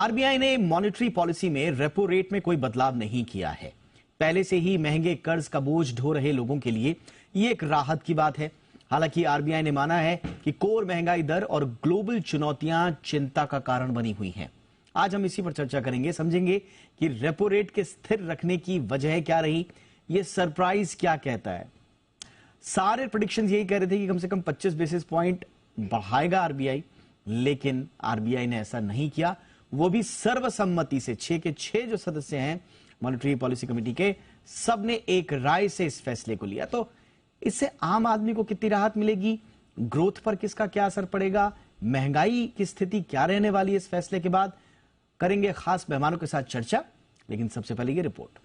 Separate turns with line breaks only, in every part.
RBI ने monetary policy में repo rate में कोई बदलाव नहीं किया है। पहले से ही महंगे कर्ज का बोझ ढो रहे लोगों के लिए ये एक राहत की बात है। हालांकि आरबीआई ने माना है कि कोर महंगाई दर और ग्लोबल चुनौतियां चिंता का कारण बनी हुई हैं। आज हम इसी पर चर्चा करेंगे, समझेंगे कि रेपो रेट के स्थिर रखने की वजह क्या रही, ये सरप्राइज क्या कहता है। सारे प्रेडिक्शंस यही कह रहे थे कि कम से कम 25 बेसिस पॉइंट बढ़ाएगा आरबीआई, लेकिन आरबीआई ने ऐसा नहीं किया, वो भी सर्वसम्मति से। 6 के 6 जो सदस्य हैं मॉनेटरी पॉलिसी कमेटी के, सबने एक राय से इस फैसले को लिया। तो इससे आम आदमी को कितनी राहत मिलेगी, ग्रोथ पर किसका क्या असर पड़ेगा, महंगाई की स्थिति क्या रहने वाली है इस फैसले के बाद, करेंगे खास मेहमानों के साथ चर्चा। लेकिन सबसे पहले ये रिपोर्ट।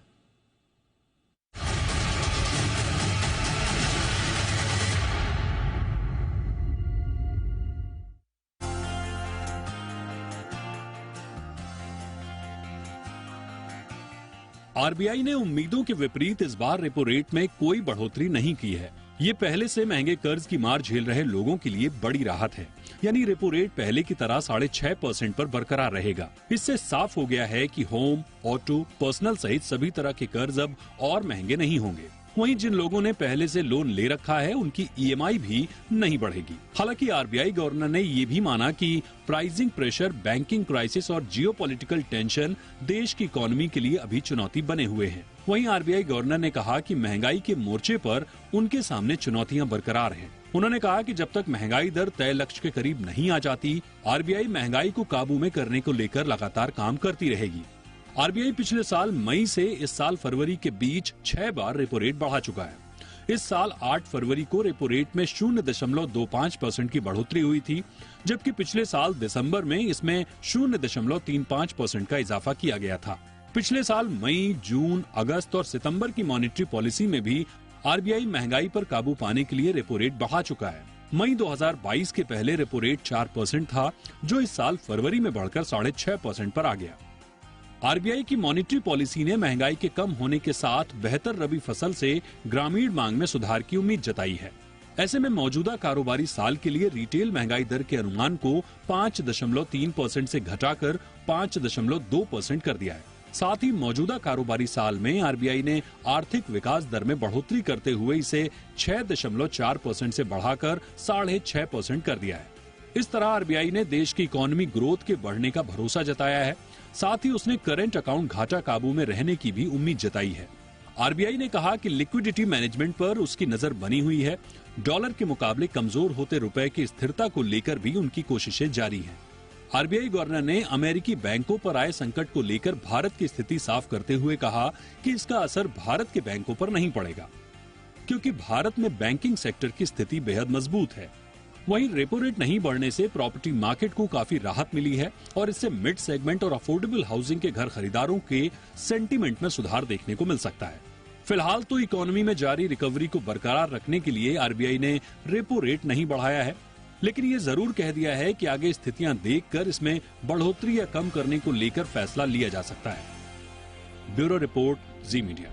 आरबीआई ने उम्मीदों के विपरीत इस बार रेपो रेट में कोई बढ़ोतरी नहीं की है। ये पहले से महंगे कर्ज की मार झेल रहे लोगों के लिए बड़ी राहत है। यानी रेपो रेट पहले की तरह 6.5% पर बरकरार रहेगा। इससे साफ हो गया है कि होम, ऑटो, पर्सनल सहित सभी तरह के कर्ज अब और महंगे नहीं होंगे। वहीं जिन लोगों ने पहले से लोन ले रखा है उनकी ईएमआई भी नहीं बढ़ेगी। हालांकि आरबीआई गवर्नर ने ये भी माना कि प्राइसिंग प्रेशर, बैंकिंग क्राइसिस और जियोपॉलिटिकल टेंशन देश की इकोनॉमी के लिए अभी चुनौती बने हुए हैं। वहीं आरबीआई गवर्नर ने कहा कि महंगाई के मोर्चे पर उनके सामने चुनौतियां बरकरार हैं। उन्होंने कहा कि जब तक महंगाई दर तय लक्ष्य के करीब नहीं आ जाती, आरबीआई महंगाई को काबू में करने को लेकर लगातार काम करती रहेगी। आरबीआई पिछले साल मई से इस साल फरवरी के बीच 6 बार रेपो रेट बढ़ा चुका है। इस साल 8 फरवरी को रेपो रेट में 0.25% की बढ़ोतरी हुई थी, जबकि पिछले साल दिसंबर में इसमें 0.35% का इजाफा किया गया था। पिछले साल मई, जून, अगस्त और सितंबर की मॉनेटरी पॉलिसी में भी आरबीआई महंगाई पर काबू पाने के लिए रेपो रेट बढ़ा चुका है। मई 2022 के पहले रेपो रेट 4% था, जो इस साल फरवरी में बढ़कर 6.5% पर आ गया। आरबीआई की मॉनेटरी पॉलिसी ने महंगाई के कम होने के साथ बेहतर रबी फसल से ग्रामीण मांग में सुधार की उम्मीद जताई है। ऐसे में मौजूदा कारोबारी साल के लिए रिटेल महंगाई दर के अनुमान को 5.3% से घटाकर 5.2% कर दिया है। साथ ही मौजूदा कारोबारी साल में आरबीआई ने आर्थिक विकास दर में बढ़ोतरी करते हुए इसे 6.4% से बढ़ाकर 6.5% कर दिया है। इस तरह आरबीआई ने देश की इकोनॉमी ग्रोथ के बढ़ने का भरोसा जताया है। साथ ही उसने करंट अकाउंट घाटा काबू में रहने की भी उम्मीद जताई है। आरबीआई ने कहा कि लिक्विडिटी मैनेजमेंट पर उसकी नजर बनी हुई है। डॉलर के मुकाबले कमजोर होते रुपए की स्थिरता को लेकर भी उनकी कोशिशें जारी हैं। आरबीआई गवर्नर ने अमेरिकी बैंकों पर आए संकट को लेकर भारत की स्थिति साफ करते हुए कहा कि इसका असर भारत के बैंकों पर नहीं पड़ेगा, क्योंकि भारत में बैंकिंग सेक्टर की स्थिति बेहद मजबूत है। वहीं रेपो रेट नहीं बढ़ने से प्रॉपर्टी मार्केट को काफी राहत मिली है और इससे मिड सेगमेंट और अफोर्डेबल हाउसिंग के घर खरीदारों के सेंटीमेंट में सुधार देखने को मिल सकता है। फिलहाल तो इकोनॉमी में जारी रिकवरी को बरकरार रखने के लिए आरबीआई ने रेपो रेट नहीं बढ़ाया है, लेकिन ये जरूर कह दिया है कि आगे स्थितियां देखकर इसमें बढ़ोतरी या कम करने को लेकर फैसला लिया जा सकता है। ब्यूरो रिपोर्ट, जी मीडिया।